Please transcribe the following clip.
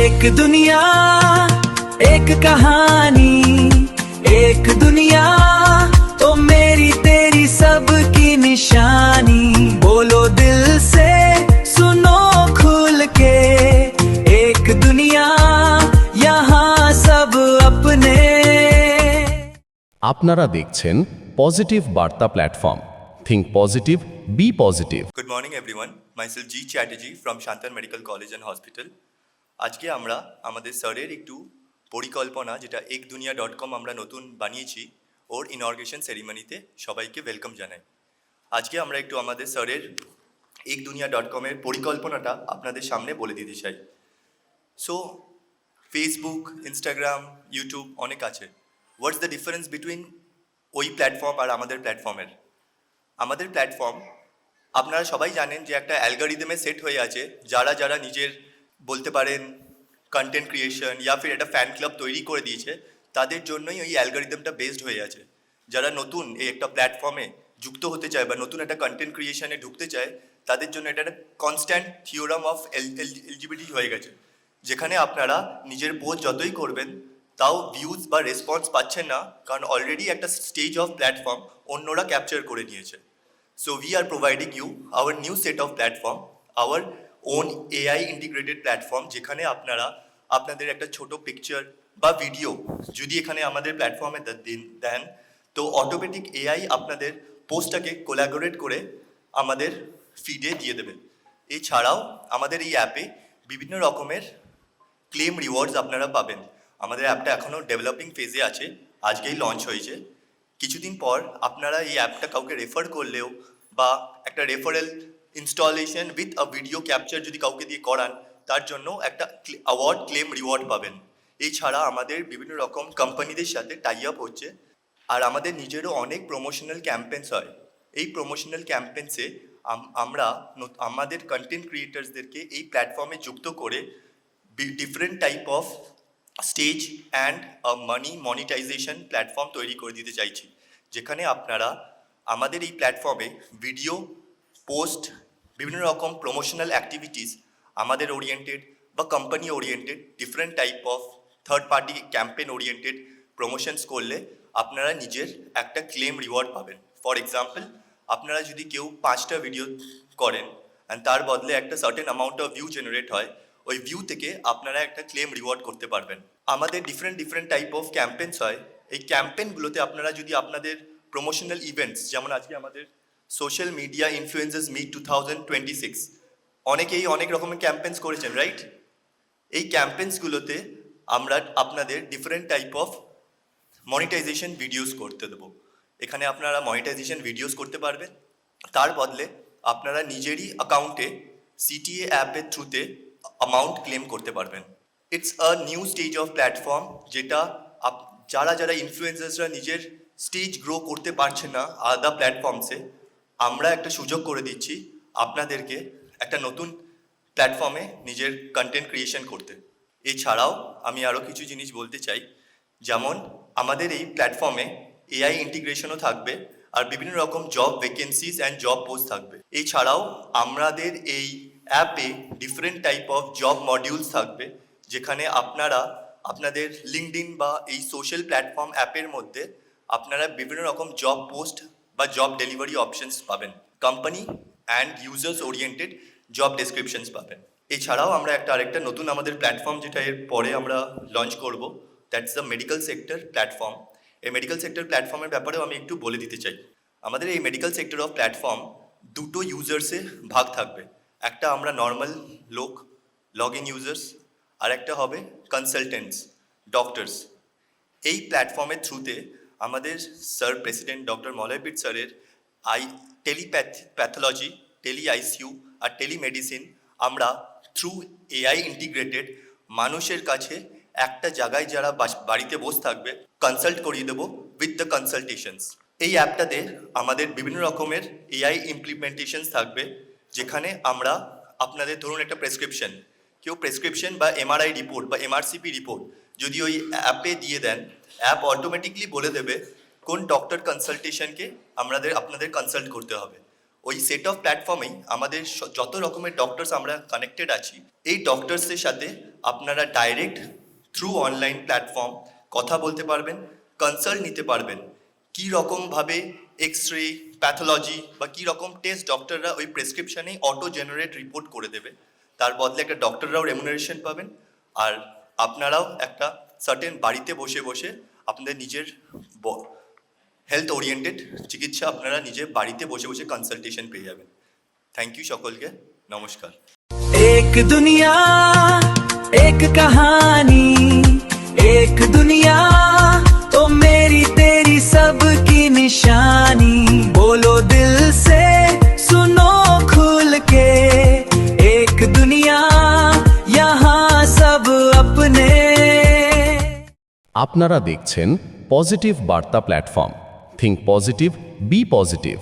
एक दुनिया एक कहानी, एक दुनिया तो मेरी तेरी सबकी निशानी। बोलो दिल से सुनो खुल के, एक दुनिया यहाँ सब अपने। আপনারা দেখছেন পজিটিভ বার্তা platform. Think positive, be positive. Good morning everyone, myself G Chatterjee from Shantan medical college and hospital. আজকে আমরা আমাদের স্যারের একটু পরিকল্পনা, যেটা ekdunia.com আমরা নতুন বানিয়েছি, ওর ইনঅর্গেশন সেরিমনিতে সবাইকে ওয়েলকাম জানাই। আজকে আমরা একটু আমাদের স্যারের ekdunia.com এর পরিকল্পনাটা আপনাদের সামনে বলে দিতে চাই। সো ফেসবুক, ইনস্টাগ্রাম, ইউটিউব অনেক আছে। হোয়াটস দ্য ডিফারেন্স বিটুইন ওই প্ল্যাটফর্ম আর আমাদের প্ল্যাটফর্মের? আমাদের প্ল্যাটফর্ম আপনারা সবাই জানেন যে একটা অ্যালগরিদমে সেট হয়ে আছে। যারা যারা নিজের বলতে পারেন কন্টেন্ট ক্রিয়েশন ইয়া ফির একটা ফ্যান ক্লাব তৈরি করে দিয়েছে, তাদের জন্যই ওই অ্যালগরিদমটা বেসড হয়ে আছে। যারা নতুন এই একটা প্ল্যাটফর্মে যুক্ত হতে চায় বা নতুন একটা কন্টেন্ট ক্রিয়েশনে ঢুকতে চায়, তাদের জন্য এটা একটা কনস্ট্যান্ট থিওরাম অফ এলিজিবিলিটি হয়ে গেছে, যেখানে আপনারা নিজের পোস্ট যতই করবেন তাও ভিউজ বা রেসপন্স পাচ্ছেন না, কারণ অলরেডি একটা স্টেজ অফ প্ল্যাটফর্ম অন্যরা ক্যাপচার করে নিয়েছে। So we are providing you our new set of platform, our own AI integrated platform, যেখানে আপনারা আপনাদের একটা ছোট পিকচার বা ভিডিও যদি এখানে আমাদের প্ল্যাটফর্মে দেন, তো অটোমেটিক এআই আপনাদের পোস্টটাকে কোলাবোরেট করে আমাদের ফিডে দিয়ে দেবে। এছাড়াও আমাদের এই অ্যাপে বিভিন্ন রকমের ক্লেম রিওয়ার্ডস আপনারা পাবেন। আমাদের অ্যাপটা এখনও ডেভেলপিং ফেজে আছে, আজকেই লঞ্চ হয়েছে। কিছুদিন পর আপনারা এই অ্যাপটা কাউকে রেফার করলেও বা একটা referral installation with a video capture যদি কাউকে দিয়ে করান, তার জন্য একটা অ্যাওয়ার্ড ক্লেম রিওয়ার্ড পাবেন। এছাড়া আমাদের বিভিন্ন রকম কোম্পানিদের সাথে টাই আপ হচ্ছে, আর আমাদের নিজেরও অনেক প্রমোশনাল ক্যাম্পেন্স হয়। এই প্রমোশনাল ক্যাম্পেন্সে আমরা আমাদের কন্টেন্ট ক্রিয়েটার্সদেরকে এই প্ল্যাটফর্মে যুক্ত করে different type of stage and money monetization platform তৈরি করে দিতে চাইছি, যেখানে আপনারা আমাদের এই প্ল্যাটফর্মে ভিডিও পোস্ট, বিভিন্ন রকম প্রমোশনাল অ্যাক্টিভিটিস আমাদের ওরিয়েন্টেড বা company oriented, different type of third party campaign oriented promotions করলে আপনারা নিজের একটা ক্লেম রিওয়ার্ড পাবেন। ফর এক্সাম্পল, আপনারা যদি কেউ 5টা ভিডিও করেন অ্যান্ড তার বদলে একটা certain amount of view generate হয়, ওই ভিউ থেকে আপনারা একটা ক্লেম রিওয়ার্ড করতে পারবেন। আমাদের ডিফারেন্ট টাইপ অফ ক্যাম্পেন্স হয়। এই ক্যাম্পেনগুলোতে আপনারা যদি আপনাদের প্রমোশনাল ইভেন্টস, যেমন আজকে আমাদের সোশ্যাল মিডিয়া ইনফ্লুয়েন্সার্স মিট 2026, অনেকেই অনেক রকমের ক্যাম্পেন্স করেছেন, রাইট? এই ক্যাম্পেন্সগুলোতে আমরা আপনাদের different type of monetization videos করতে দেবো। এখানে আপনারা মনিটাইজেশন ভিডিওস করতে পারবেন, তার বদলে আপনারা নিজেরই অ্যাকাউন্টে সিটিএ অ্যাপের থ্রুতে অ্যামাউন্ট ক্লেম করতে পারবেন। It's a new stage of platform, যেটা যারা ইনফ্লুয়েন্সার্সরা নিজের স্টেজ গ্রো করতে পারছে না আলাদা প্ল্যাটফর্মসে, আমরা একটা সুযোগ করে দিচ্ছি আপনাদেরকে একটা নতুন প্ল্যাটফর্মে নিজের কন্টেন্ট ক্রিয়েশন করতে। এছাড়াও আমি আরও কিছু জিনিস বলতে চাই, যেমন আমাদের এই প্ল্যাটফর্মে এআই ইন্টিগ্রেশনও থাকবে, আর বিভিন্ন রকম job vacancies and job post থাকবে। এছাড়াও আমাদের এই অ্যাপে different type of job modules থাকবে, যেখানে আপনারা আপনাদের লিঙ্কডইন বা এই সোশ্যাল প্ল্যাটফর্ম অ্যাপের মধ্যে আপনারা বিভিন্ন রকম জব পোস্ট বা জব ডেলিভারি অপশনস পাবেন, company and users oriented job descriptions পাবেন। এছাড়াও আমরা আরেকটা নতুন আমাদের প্ল্যাটফর্ম, যেটা এর পরে আমরা লঞ্চ করব, that's the medical sector platform. এই মেডিকেল সেক্টর প্ল্যাটফর্মের ব্যাপারেও আমি একটু বলে দিতে চাই। আমাদের এই মেডিকেল সেক্টর অফ প্ল্যাটফর্ম দুটো ইউজার্সে ভাগ থাকবে। একটা আমরা নর্মাল লোক, লগ ইন ইউজার্স, আর একটা হবে কনসালটেন্টস, ডক্টরস। এই প্ল্যাটফর্মের থ্রুতে আমাদের স্যার প্রেসিডেন্ট ডক্টর মলয়বীর স্যারের টেলিপ্যাথোলজি, টেলি আইসিইউ আর টেলিমেডিসিন আমরা থ্রু এআই ইন্টিগ্রেটেড মানুষের কাছে একটা জায়গায় যারা বাড়িতে বসে থাকবে কনসাল্ট করিয়ে দেবো উইথ দ্য কনসালটেশনস। এই অ্যাপটাতে আমাদের বিভিন্ন রকমের এআই ইমপ্লিমেন্টেশনস থাকবে, যেখানে আমরা আপনাদের ধরুন একটা প্রেসক্রিপশন বা এমআরআই রিপোর্ট বা এমআরসিপি রিপোর্ট যদি ওই অ্যাপে দিয়ে দেন, অ্যাপ অটোমেটিকলি বলে দেবে কোন ডক্টর কনসালটেশনকে আপনাদের কনসাল্ট করতে হবে। ওই সেট অফ প্ল্যাটফর্মেই আমাদের যত রকমের ডক্টরস আমরা কানেক্টেড আছি, এই ডক্টরসদের সাথে আপনারা ডাইরেক্ট থ্রু অনলাইন প্ল্যাটফর্ম কথা বলতে পারবেন, কনসাল্ট নিতে পারবেন। কী রকমভাবে এক্স রে, প্যাথোলজি বা কী রকম টেস্ট ডক্টররা ওই প্রেসক্রিপশানেই অটো জেনারেট রিপোর্ট করে দেবে, তার বদলে একটা ডক্টররাও রেমুনারেশন পাবেন, আর আপনারাও একটা সার্টেন বাড়িতে বসে বসে আপনাদের নিজের হেলথ ওরিয়েন্টেড চিকিৎসা আপনারা নিজে বাড়িতে বসে বসে কনসালটেশন পেয়ে যাবেন। থ্যাংক ইউ সকলকে, নমস্কার। एक दुनिया एक कहानी, एक दुनिया तो मेरी तेरी सबकी निशानी। बोलो दिल से सुनो खुल के, एक दुनिया यहाँ सब अपने। আপনারা দেখছেন পজিটিভ বার্তা platform. Think positive, be positive.